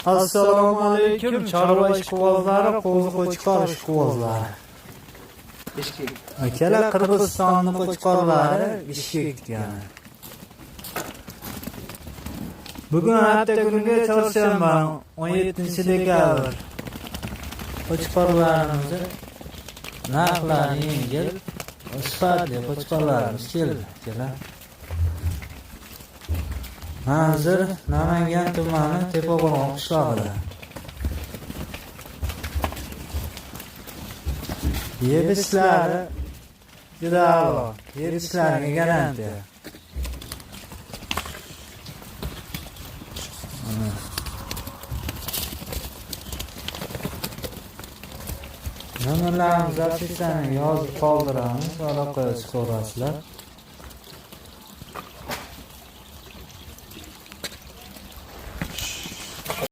Assalomu alaykum, chorva ishqibozlari, qo'zi qo'chqor ishqibozlari. Akalar Qirg'izistonning qo'chqorlari Bishkekdan. Bugun hafta kuniga chorshanba 17-dekabr. Qo'chqorlarimiz narxlari yengil, sifatli qo'chqorlarimiz keldi. Hozir Namangan tumani Tepaqo'rg'on qishlog'ida. Yetishlari juda a'lo. Yetishlariga garantiya. Nomerlarimizni yozib qoldiramiz, aloqaga chiqaverasizlar.